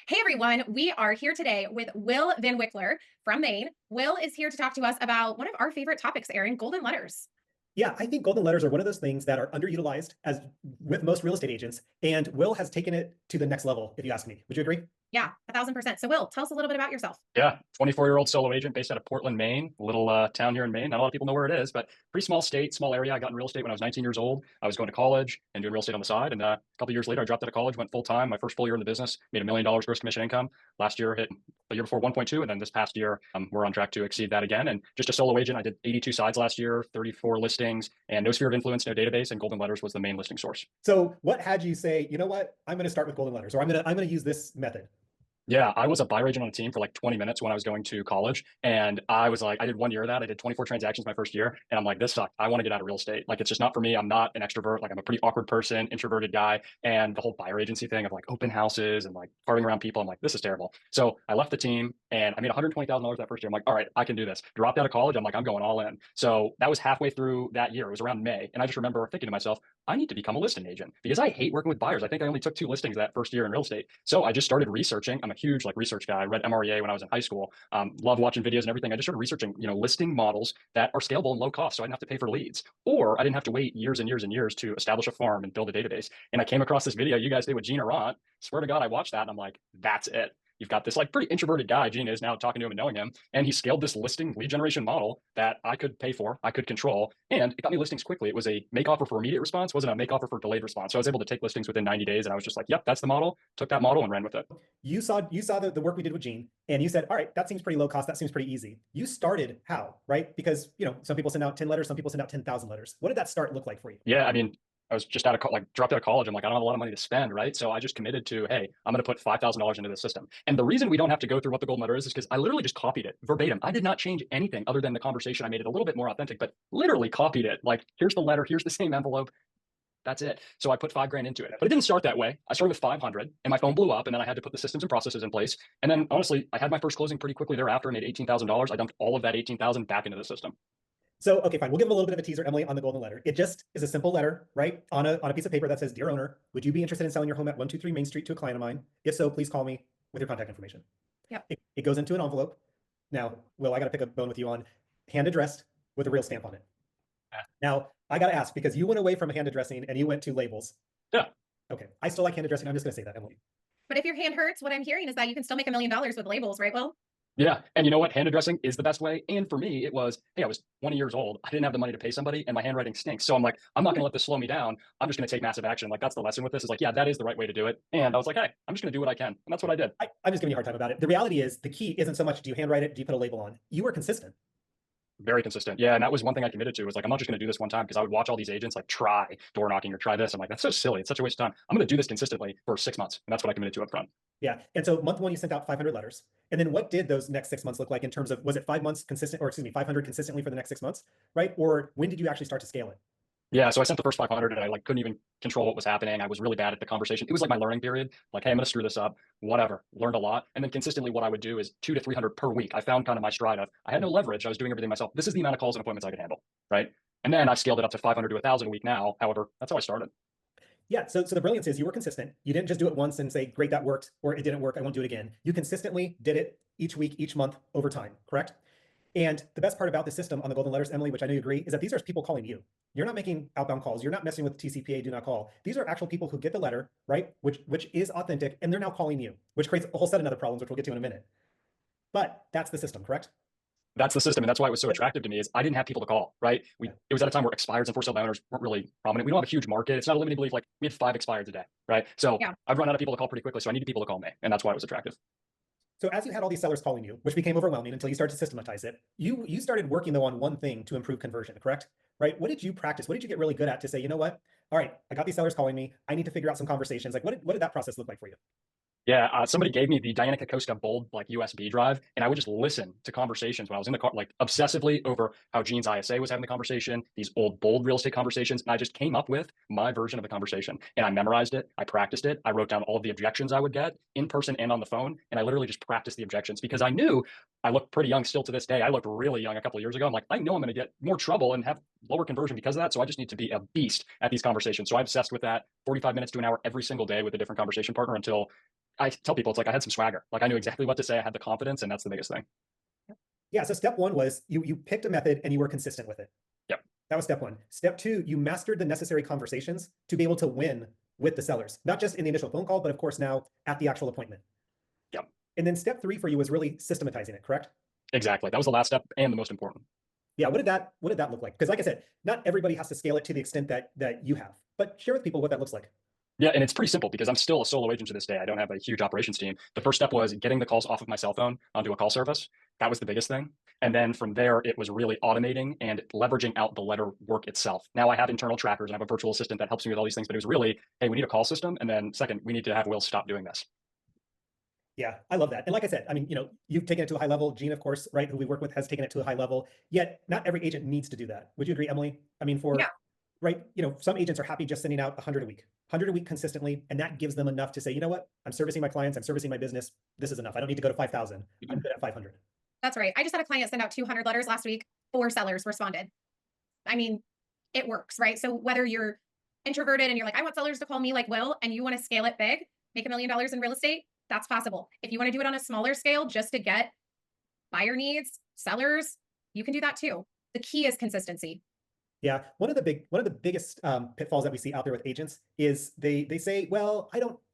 Hey everyone, we are here today with Will Van Wickler from Maine. Will is here to talk to us about one of our favorite topics, Aaron, golden letters. Yeah, I think golden letters are one of those things that are underutilized as with most real estate agents, and Will has taken it to the next level, if you ask me. Would you agree? Yeah, 1000%. So, Will, tell us a little bit about yourself. Yeah, 24-year-old solo agent based out of Portland, Maine, a little town here in Maine. Not a lot of people know where it is, but pretty small state, small area. I got in real estate when I was 19 years old. I was going to college and doing real estate on the side. And a couple of years later, I dropped out of college, went full time. My first full year in the business, made $1 million gross commission income. Last year hit the year before 1.2, and then this past year, we're on track to exceed that again. And just a solo agent, I did 82 sides last year, 34 listings, and no sphere of influence, no database, and golden letters was the main listing source. So, what had you say, you know what, I'm going to start with golden letters, or I'm going to use this method? Yeah, I was a buyer agent on a team for like 20 minutes when I was going to college. And I was like, I did 1 year of that. I did 24 transactions my first year. And I'm like, this sucked. I want to get out of real estate. Like, it's just not for me. I'm not an extrovert. Like, I'm a pretty awkward person, introverted guy. And the whole buyer agency thing of like open houses and like partying around people, I'm like, this is terrible. So I left the team and I made $120,000 that first year. I'm like, all right, I can do this. Dropped out of college. I'm like, I'm going all in. So that was halfway through that year. It was around May. And I just remember thinking to myself, I need to become a listing agent because I hate working with buyers. I think I only took 2 listings that first year in real estate. So I just started researching. I'm a huge like research guy. I read MREA when I was in high school. Love watching videos and everything. I just started researching, listing models that are scalable and low cost, so I didn't have to pay for leads, or I didn't have to wait years and years and years to establish a farm and build a database. And I came across this video you guys did with Gene Arant. Swear to God, I watched that and I'm like, that's it. You've got this like pretty introverted guy, Gene is now talking to him and knowing him, and he scaled this listing lead generation model that I could pay for, I could control, and it got me listings quickly. It was a make offer for immediate response, wasn't a make offer for delayed response. So I was able to take listings within 90 days, and I was just like, yep, that's the model. Took that model and ran with it. You saw the work we did with Gene, and you said, all right, that seems pretty low cost. That seems pretty easy. You started how, right? Because some people send out 10 letters, some people send out 10,000 letters. What did that start look like for you? Yeah, I mean, I was just dropped out of college. I'm like, I don't have a lot of money to spend, right? So I just committed to, hey, I'm going to put $5,000 into the system. And the reason we don't have to go through what the golden letter is because I literally just copied it verbatim. I did not change anything other than the conversation. I made it a little bit more authentic, but literally copied it. Like, here's the letter, here's the same envelope. That's it. So I put 5 grand into it, but it didn't start that way. I started with 500 and my phone blew up, and then I had to put the systems and processes in place. And then honestly, I had my first closing pretty quickly thereafter. I made $18,000. I dumped all of that 18,000 back into the system. So, okay, fine. We'll give a little bit of a teaser, Emily, on the golden letter. It just is a simple letter, right? On a piece of paper that says, Dear owner, would you be interested in selling your home at 123 Main Street to a client of mine? If so, please call me with your contact information. Yep. It goes into an envelope. Now, Will, I got to pick a bone with you on hand addressed with a real stamp on it. Now, I got to ask, because you went away from hand addressing and you went to labels. Yeah. Okay. I still like hand addressing. I'm just going to say that, Emily. But if your hand hurts, what I'm hearing is that you can still make $1 million with labels, right, Will? Yeah. And you know what? Hand addressing is the best way. And for me, it was, hey, I was 20 years old. I didn't have the money to pay somebody and my handwriting stinks. So I'm like, I'm not going to let this slow me down. I'm just going to take massive action. Like, that's the lesson with this is like, yeah, that is the right way to do it. And I was like, hey, I'm just going to do what I can. And that's what I did. I'm just giving you a hard time about it. The reality is the key isn't so much do you handwrite it, do you put a label on? You were consistent. Very consistent. Yeah. And that was one thing I committed to was like, I'm not just going to do this one time because I would watch all these agents like try door knocking or try this. I'm like, that's so silly. It's such a waste of time. I'm going to do this consistently for 6 months. And that's what I committed to up front. Yeah. And so month one, you sent out 500 letters. And then what did those next 6 months look like in terms of, was it 5 months consistent, or excuse me, 500 consistently for the next 6 months, right? Or when did you actually start to scale it? Yeah, so I sent the first 500 and I like couldn't even control what was happening. I was really bad at the conversation. It was like my learning period. Like, hey, I'm going to screw this up. Whatever. Learned a lot. And then consistently, what I would do is 200 to 300 per week. I found kind of my stride of I had no leverage. I was doing everything myself. This is the amount of calls and appointments I could handle, right? And then I've scaled it up to 500 to 1,000 a week now. However, that's how I started. Yeah. So the brilliance is you were consistent. You didn't just do it once and say, great, that worked, or it didn't work, I won't do it again. You consistently did it each week, each month over time, correct? And the best part about the system on the golden letters, Emily, which I know you agree, is that these are people calling you. You're not making outbound calls. You're not messing with TCPA, do not call. These are actual people who get the letter, right? Which is authentic, and they're now calling you, which creates a whole set of other problems, which we'll get to in a minute. But that's the system, correct? That's the system. And that's why it was so attractive to me is I didn't have people to call, right? It was at a time where expireds and for sale by owners weren't really prominent. We don't have a huge market. It's not a limiting belief. Like, we had 5 expireds a day, right? So Yeah. I've run out of people to call pretty quickly. So I needed people to call me. And that's why it was attractive. So as you had all these sellers calling you, which became overwhelming until you started to systematize it, you started working though on one thing to improve conversion, correct? Right? What did you practice? What did you get really good at to say, you know what? All right, I got these sellers calling me. I need to figure out some conversations. Like, what did that process look like for you? Yeah, somebody gave me the Diana Kokoska Bold like USB drive, and I would just listen to conversations when I was in the car, like obsessively over how Gene's ISA was having the conversation, these old Bold real estate conversations, and I just came up with my version of the conversation. And I memorized it, I practiced it, I wrote down all of the objections I would get in person and on the phone, and I literally just practiced the objections because I knew I looked pretty young still to this day. I looked really young a couple of years ago. I'm like, I know I'm going to get more trouble and have lower conversion because of that. So I just need to be a beast at these conversations. So I obsessed with that 45 minutes to an hour every single day with a different conversation partner until I tell people it's like I had some swagger. Like I knew exactly what to say. I had the confidence, and that's the biggest thing. Yeah. So step one was you picked a method and you were consistent with it. Yep. That was step one. Step two, you mastered the necessary conversations to be able to win with the sellers, not just in the initial phone call, but of course now at the actual appointment. Yep. And then step three for you was really systematizing it, correct? Exactly. That was the last step and the most important. Yeah. What did that look like? Because like I said, not everybody has to scale it to the extent that you have, but share with people what that looks like. Yeah, and it's pretty simple because I'm still a solo agent to this day. I don't have a huge operations team. The first step was getting the calls off of my cell phone onto a call service. That was the biggest thing. And then from there, it was really automating and leveraging out the letter work itself. Now I have internal trackers and I have a virtual assistant that helps me with all these things, but it was really, hey, we need a call system. And then second, we need to have Will stop doing this. Yeah, I love that. And like I said, I mean, you've taken it to a high level. Gene, of course, right, who we work with, has taken it to a high level. Yet not every agent needs to do that. Would you agree, Emily? I mean, Yeah. right, some agents are happy just sending out 100 a week, 100 a week consistently, and that gives them enough to say, you know what, I'm servicing my clients, I'm servicing my business. This is enough. I don't need to go to 5,000. I'm good at 500. That's right. I just had a client send out 200 letters last week. 4 sellers responded. I mean, it works, right? So whether you're introverted and you're like, I want sellers to call me like Will, and you want to scale it big, make $1 million in real estate, that's possible. If you want to do it on a smaller scale just to get buyer needs, sellers, you can do that too. The key is consistency. Yeah, one of the biggest pitfalls that we see out there with agents is they say, well,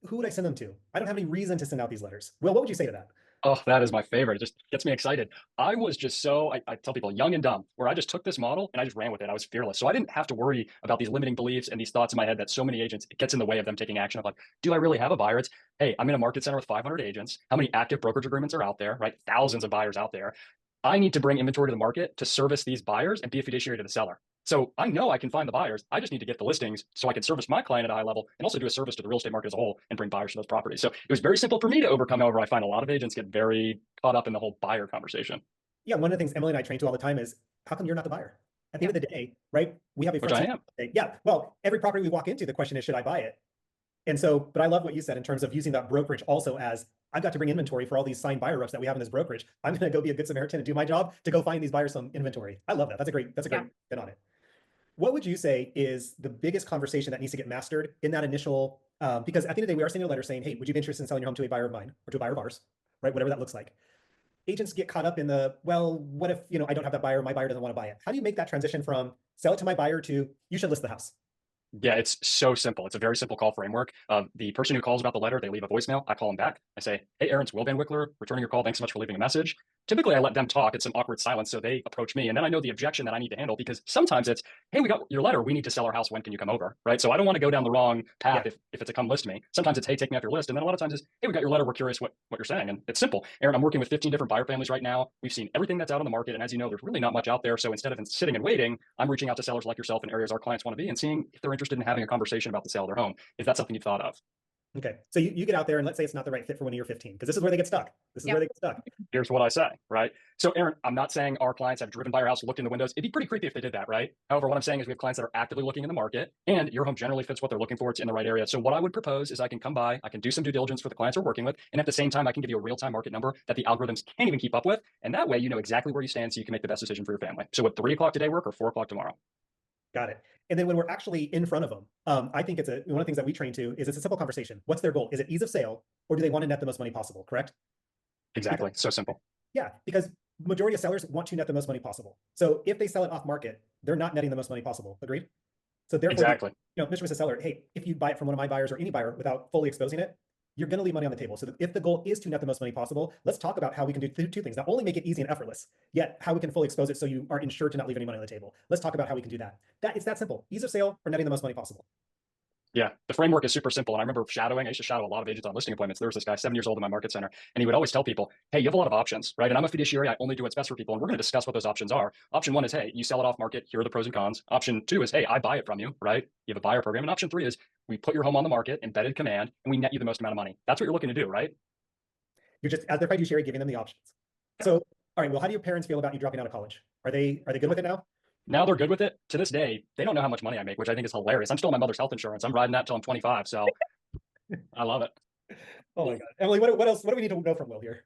who would I send them to? I don't have any reason to send out these letters. Will, what would you say to that? Oh, that is my favorite. It just gets me excited. I was just so, I tell people, young and dumb, where I just took this model and I just ran with it. I was fearless. So I didn't have to worry about these limiting beliefs and these thoughts in my head that so many agents, it gets in the way of them taking action. Of like, do I really have a buyer? It's, hey, I'm in a market center with 500 agents. How many active brokerage agreements are out there, right? Thousands of buyers out there. I need to bring inventory to the market to service these buyers and be a fiduciary to the seller. So I know I can find the buyers. I just need to get the listings so I can service my client at a high level and also do a service to the real estate market as a whole and bring buyers to those properties. So it was very simple for me to overcome. However, I find a lot of agents get very caught up in the whole buyer conversation. Yeah, one of the things Emily and I train to all the time is, how come you're not the buyer? At the Yeah. end of the day, right? We have a Which front I seat. am. Yeah, well, every property we walk into, the question is, should I buy it? And so, but I love what you said in terms of using that brokerage also as, I've got to bring inventory for all these signed buyer reps that we have in this brokerage. I'm going to go be a good Samaritan and do my job to go find these buyers some inventory. I love that. That's a great Yeah. fit on it. What would you say is the biggest conversation that needs to get mastered in that initial, because at the end of the day, we are sending a letter saying, hey, would you be interested in selling your home to a buyer of mine or to a buyer of ours, right? Whatever that looks like. Agents get caught up in the, well, what if, I don't have that buyer, my buyer doesn't want to buy it. How do you make that transition from sell it to my buyer to, you should list the house? Yeah, it's so simple. It's a very simple call framework. The person who calls about the letter, they leave a voicemail. I call them back. I say, hey, Aaron, it's Will Van Wickler, returning your call. Thanks so much for leaving a message. Typically, I let them talk. It's an awkward silence. So they approach me. And then I know the objection that I need to handle because sometimes it's, hey, we got your letter. We need to sell our house. When can you come over? Right. So I don't want to go down the wrong path Yeah. if it's a come list me. Sometimes it's, hey, take me off your list. And then a lot of times it's, hey, we got your letter. We're curious what you're saying. And it's simple. Aaron, I'm working with 15 different buyer families right now. We've seen everything that's out on the market. And as you know, there's really not much out there. So instead of sitting and waiting, I'm reaching out to sellers like yourself in areas our clients want to be and seeing if they're interested in having a conversation about the sale of their home. Is that something you've thought of? Okay. So you get out there and let's say it's not the right fit for one of your 15, because this is where they get stuck. This is Yep. where they get stuck. Here's what I say, right? So, Aaron, I'm not saying our clients have driven by our house, looked in the windows. It'd be pretty creepy if they did that, right? However, what I'm saying is we have clients that are actively looking in the market and your home generally fits what they're looking for. It's in the right area. So what I would propose is I can come by, I can do some due diligence for the clients we're working with. And at the same time, I can give you a real-time market number that the algorithms can't even keep up with. And that way, you know exactly where you stand so you can make the best decision for your family. So would 3 o'clock today work or 4 o'clock tomorrow? Got it. And then when we're actually in front of them, I think one of the things that we train to is it's a simple conversation. What's their goal? Is it ease of sale, or do they want to net the most money possible? Correct? Exactly. So simple. Yeah, because majority of sellers want to net the most money possible. So if they sell it off market, they're not netting the most money possible. Agreed? So therefore, Exactly. Mr. and Mrs. Seller, hey, if you buy it from one of my buyers or any buyer without fully exposing it, you're going to leave money on the table. So if the goal is to net the most money possible, let's talk about how we can do two things. Not only make it easy and effortless, yet how we can fully expose it so you are insured to not leave any money on the table. Let's talk about how we can do that. It's that simple. Ease of sale or netting the most money possible. Yeah, the framework is super simple. And I remember shadowing. I used to shadow a lot of agents on listing appointments. There was this guy, 7 years old in my market center, and he would always tell people, hey, you have a lot of options, right? And I'm a fiduciary. I only do what's best for people. And we're going to discuss what those options are. Option one is, hey, you sell it off market. Here are the pros and cons. Option two is, hey, I buy it from you, right? You have a buyer program. And option three is we put your home on the market, embedded command, and we net you the most amount of money. That's what you're looking to do, right? You're just, as their fiduciary, giving them the options. So, all right, well, how do your parents feel about you dropping out of college? Are they good with it now? Now they're good with it. To this day, they don't know how much money I make, which I think is hilarious. I'm still on my mother's health insurance. I'm riding that till I'm 25. So I love it. Oh my God. Emily, what else? What do we need to know from Will here?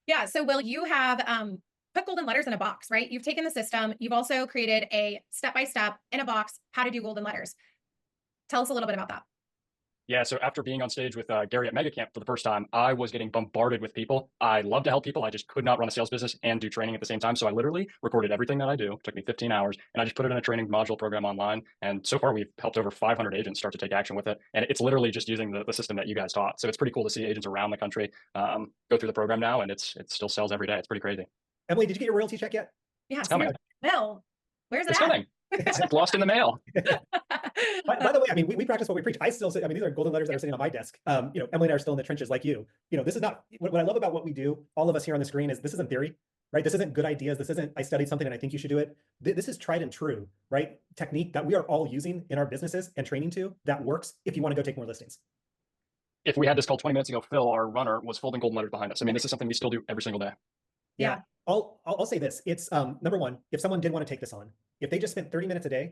Yeah. So Will, you have put golden letters in a box, right? You've taken the system. You've also created a step-by-step in a box, how to do golden letters. Tell us a little bit about that. Yeah, so after being on stage with Gary at Mega Camp for the first time, I was getting bombarded with people. I love to help people. I just could not run a sales business and do training at the same time. So I literally recorded everything that I do. It took me 15 hours, and I just put it in a training module program online. And so far, we've helped over 500 agents start to take action with it. And it's literally just using the system that you guys taught. So it's pretty cool to see agents around the country go through the program now, and it still sells every day. It's pretty crazy. Emily, did you get your royalty check yet? Yeah, It's coming. Well, where's it It's at? coming. It's lost in the mail. By the way, I mean, we practice what we preach. I still say, I mean, these are golden letters that are sitting on my desk. You know, Emily and I are still in the trenches like you. You know, this is not what I love about what we do. All of us here on the screen is this isn't theory, right? This isn't good ideas. This isn't I studied something and I think you should do it. This is tried and true, right? Technique that we are all using in our businesses and training to that works if you want to go take more listings. If we had this call 20 minutes ago, Phil, our runner, was folding golden letters behind us. I mean, this is something we still do every single day. Yeah. I'll say this. It's number one, if someone did want to take this on, if they just spent 30 minutes a day,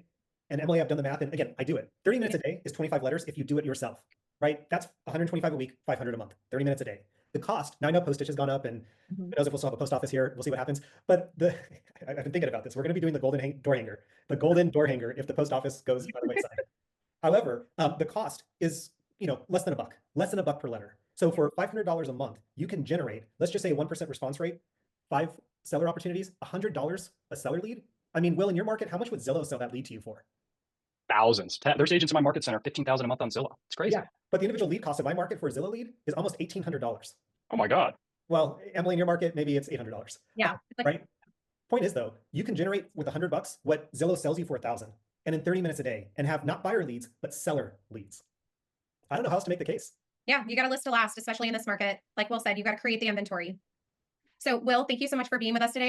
and Emily, I've done the math, and again, I do it. 30 minutes a day is 25 letters if you do it yourself, right? That's 125 a week, 500 a month, 30 minutes a day. The cost, now I know postage has gone up, and who knows if we'll still have a post office here. We'll see what happens. But I've been thinking about this. We're going to be doing the door hanger if the post office goes by the wayside. However, the cost is, you know, less than a buck per letter. So for $500 a month, you can generate, let's just say 1% response rate, 5 seller opportunities, $100 a seller lead. I mean, Will, in your market, how much would Zillow sell that lead to you for? Thousands. There's agents in my market center, 15,000 a month on Zillow. It's crazy. Yeah, but the individual lead cost of my market for a Zillow lead is almost $1,800. Oh my God. Well, Emily, in your market, maybe it's $800. Yeah. Right. Point is though, you can generate with $100 what Zillow sells you for 1,000, and in 30 minutes a day, and have not buyer leads but seller leads. I don't know how else to make the case. Yeah, you got to list to last, especially in this market. Like Will said, you got to create the inventory. So Will, thank you so much for being with us today.